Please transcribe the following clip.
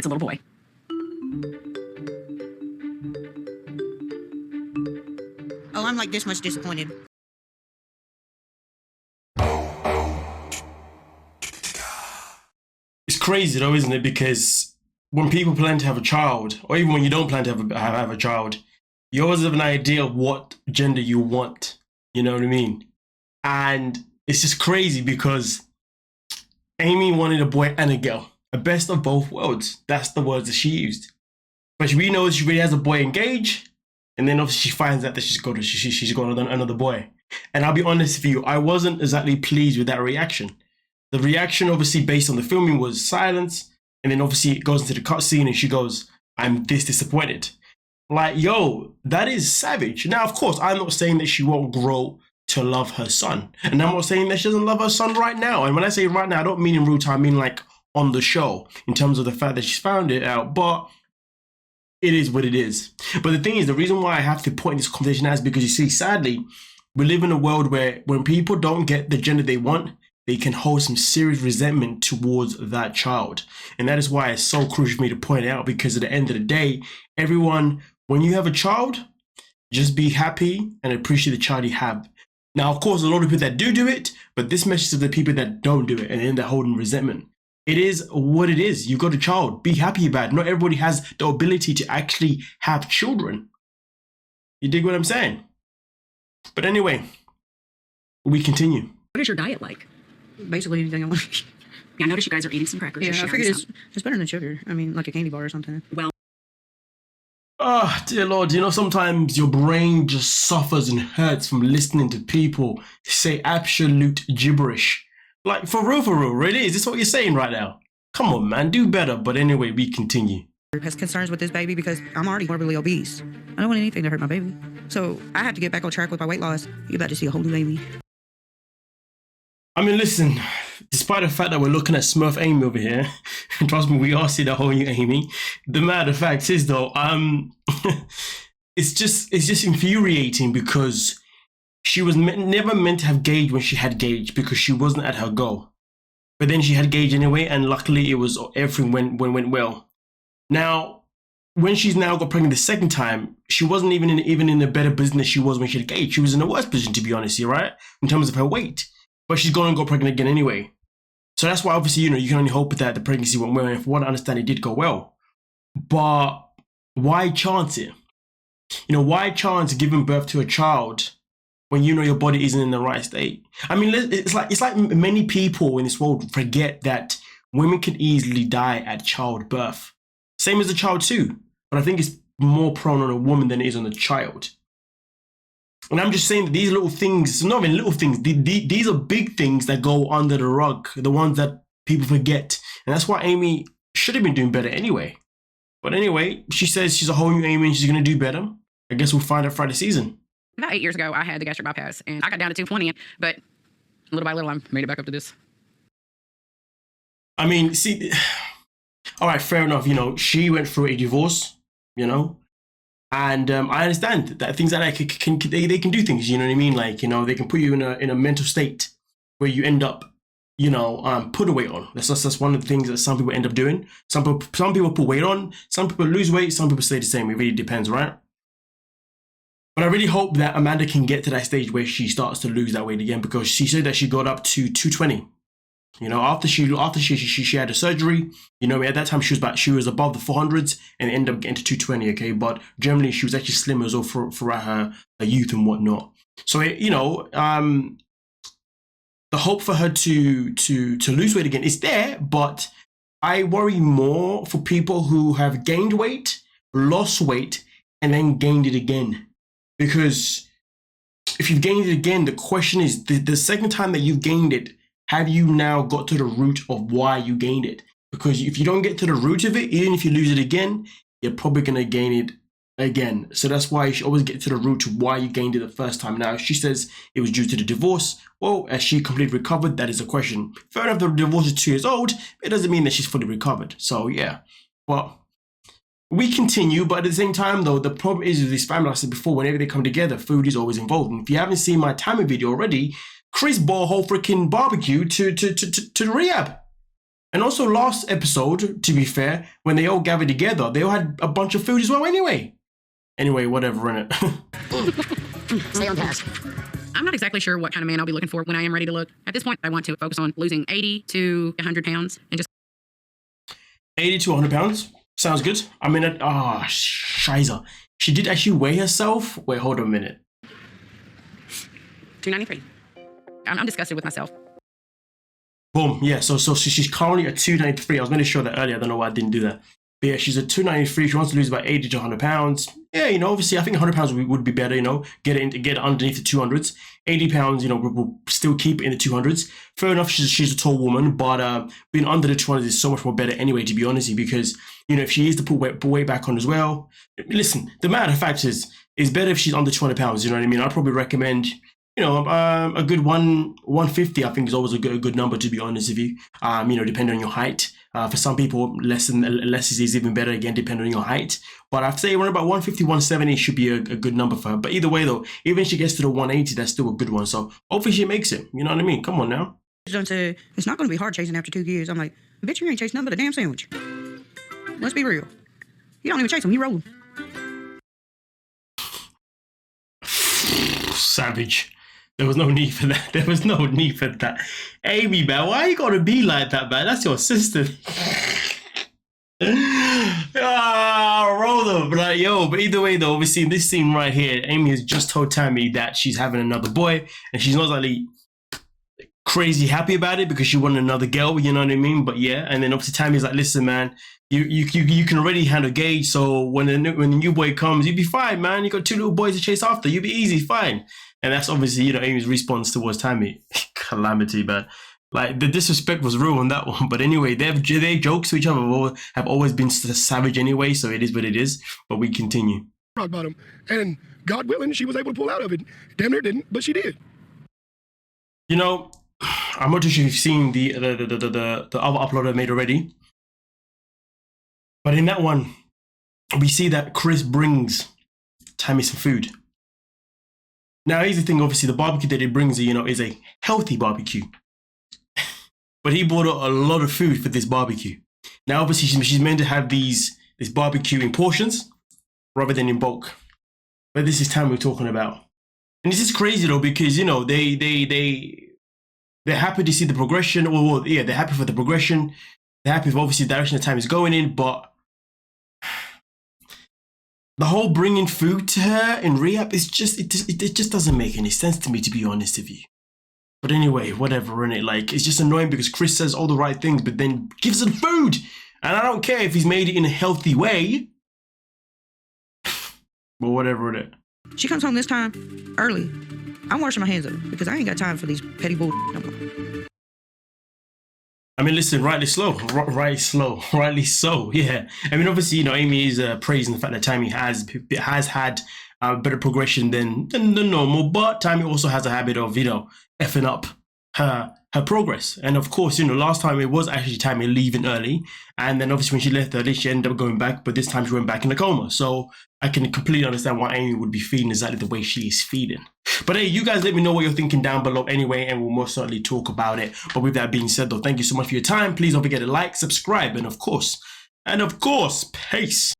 It's a little boy. Oh, I'm like this much disappointed. It's crazy though, isn't it? Because when people plan to have a child, or even when you don't plan to have a child, you always have an idea of what gender you want. You know what I mean? And it's just crazy because Amy wanted a boy and a girl. A best of both worlds. That's the words that she used. But we know she really has a boy engaged, and then obviously she finds out that she's got another boy. And I'll be honest with you, I wasn't exactly pleased with that reaction. The reaction, obviously, based on the filming, was silence, and then obviously it goes into the cutscene, and she goes, "I'm this disappointed." Like, yo, that is savage. Now, of course, I'm not saying that she won't grow to love her son, and I'm not saying that she doesn't love her son right now. And when I say right now, I don't mean in real time. I mean like on the show, in terms of the fact that she's found it out. But it is what it is. But the thing is, the reason why I have to point this conversation out is because, you see, sadly, we live in a world where when people don't get the gender they want, they can hold some serious resentment towards that child. And that is why it's so crucial for me to point it out, because at the end of the day, everyone, when you have a child, just be happy and appreciate the child you have. Now, of course, a lot of people that do it, but this message to the people that don't do it, and then they're holding resentment. It is what it is. You got a child. Be happy about it. Not everybody has the ability to actually have children. You dig what I'm saying? But anyway, we continue. What is your diet like? Basically anything I want. Yeah, I noticed you guys are eating some crackers. Yeah, You're I sharing figured some. it's better than sugar. I mean, like a candy bar or something. Well, Oh, dear Lord, you know, sometimes your brain just suffers and hurts from listening to people say absolute gibberish. Like, for real, really? Is this what you're saying right now? Come on, man, do better. But anyway, we continue. Has concerns with this baby because I'm already morbidly obese. I don't want anything to hurt my baby. So I have to get back on track with my weight loss. You're about to see a whole new Amy. I mean, listen, despite the fact that we're looking at Smurf Amy over here, trust me, we are seeing a whole new Amy. The matter of fact is, though, it's just infuriating because she was never meant to have Gage when she had Gage, because she wasn't at her goal. But then she had Gage anyway, and luckily everything went well. Now, when she's now got pregnant the second time, she wasn't even in a better position than she was when she had Gage. She was in a worse position, to be honest, here, right? In terms of her weight. But she's gone and got pregnant again anyway. So that's why, obviously, you know, you can only hope that the pregnancy went well. And from what I understand, it did go well. But why chance it? You know, why chance giving birth to a child when you know your body isn't in the right state? I mean, it's like many people in this world forget that women can easily die at childbirth. Same as the child too. But I think it's more prone on a woman than it is on a child. And I'm just saying that these little things, not even little things, these are big things that go under the rug, the ones that people forget. And that's why Amy should have been doing better anyway. But anyway, she says she's a whole new Amy and she's going to do better. I guess we'll find out Friday season. about 8 years ago, I had the gastric bypass, and I got down to 220, but little by little, I made it back up to this. I mean, see, all right, fair enough. You know, she went through a divorce, you know, and I understand that things like that they can do things, you know what I mean? Like, you know, they can put you in a mental state where you end up, you know, put a weight on. That's one of the things that some people end up doing. Some people put weight on, some people lose weight, some people stay the same. It really depends, right? But I really hope that Amanda can get to that stage where she starts to lose that weight again, because she said that she got up to 220. You know, after she had a surgery, you know, at that time she was above the 400s and ended up getting to 220. Okay, but generally she was actually slimmer as well throughout her youth and whatnot. So you know, the hope for her to lose weight again is there, but I worry more for people who have gained weight, lost weight, and then gained it again. Because if you've gained it again, the question is, the second time that you've gained it, have you now got to the root of why you gained it? Because if you don't get to the root of it, even if you lose it again, you're probably going to gain it again. So that's why you should always get to the root of why you gained it the first time. Now, she says it was due to the divorce. Well, as she completely recovered, that is a question. Fair enough, the divorce is 2 years old. It doesn't mean that she's fully recovered. So yeah, well, we continue, but at the same time, though, the problem is with this family, like I said before, whenever they come together, food is always involved. And if you haven't seen my Tammy video already, Chris bought a whole freaking barbecue to Rehab. And also last episode, to be fair, when they all gathered together, they all had a bunch of food as well anyway. Anyway, whatever, innit? Stay on task. I'm not exactly sure what kind of man I'll be looking for when I am ready to look. At this point, I want to focus on losing 80 to 100 pounds and just 80 to 100 pounds. Sounds good. I mean, shiza. She did actually weigh herself. Wait, hold on a minute. 293. I'm disgusted with myself. Boom. Yeah. So she's currently at 293. I was going to show that earlier. I don't know why I didn't do that. But yeah, she's at 293. She wants to lose about 80 to 100 pounds. Yeah, you know, obviously, I think 100 pounds would be better, you know, get it underneath the 200s. 80 pounds, you know, we'll still keep it in the 200s. Fair enough, she's a tall woman, but being under the 200s is so much more better anyway, to be honest, because, you know, if she is to put weight back on as well, listen, the matter of fact is, it's better if she's under 200 pounds, you know what I mean? I'd probably recommend, you know, a good 150, I think, is always a good number, to be honest with you. You know, depending on your height. For some people, less is even better, again, depending on your height. But I'd say around about 150, 170 should be a good number for her. But either way, though, even if she gets to the 180, that's still a good one. So hopefully she makes it. You know what I mean? Come on now. Done said, it's not going to be hard chasing after 2 years. I'm like, bitch, you ain't chasing nothing but a damn sandwich. Let's be real. You don't even chase them, you roll them. Savage. There was no need for that. There was no need for that. Amy, man, why you gotta be like that, man? That's your sister. Roll them. But like, yo, but either way, though, obviously in this scene right here, Amy has just told Tammy that she's having another boy, and she's not like crazy happy about it because she wanted another girl, you know what I mean? But yeah, and then obviously Tammy's like, listen, man, you can already handle Gage, so when the new boy comes, you'll be fine, man. You got 2 little boys to chase after, you'll be easy, fine. And that's obviously, you know, Amy's response towards Tammy. Calamity, man. Like, the disrespect was real on that one. But anyway, their jokes to each other have always been savage anyway, so it is what it is. But we continue. Rock bottom. And God willing, she was able to pull out of it. Damn near didn't, but she did. You know, I'm not too sure if you've seen the other upload I made already. But in that one, we see that Chris brings Tammy some food. Now, here's the thing, obviously, the barbecue that he brings her, you know, is a healthy barbecue. But he bought a lot of food for this barbecue. Now, obviously, she's meant to have this barbecue in portions rather than in bulk. But this is Tammy we're talking about. And this is crazy, though, because, you know, they're happy to see the progression. Well, yeah, they're happy for the progression. They're happy for, obviously, the direction the time is going in, but the whole bringing food to her in Rehab is just, it just doesn't make any sense to me, to be honest with you. But anyway, whatever, innit? Like, it's just annoying because Chris says all the right things, but then gives her food. And I don't care if he's made it in a healthy way. But whatever, innit? She comes home this time early. I'm washing my hands up because I ain't got time for these petty bull no more. I mean, listen, rightly so, yeah. I mean, obviously, you know, Amy is praising the fact that Tammy has had better progression than normal, but Tammy also has a habit of, you know, effing up her progress. And of course, you know, last time it was actually Tammy leaving early, and then obviously when she left early, she ended up going back, but this time she went back in a coma. So I can completely understand why Amy would be feeling exactly the way she is feeling. But hey, you guys let me know what you're thinking down below anyway, and we'll most certainly talk about it. But with that being said, though, thank you so much for your time. Please don't forget to like, subscribe, and of course, peace.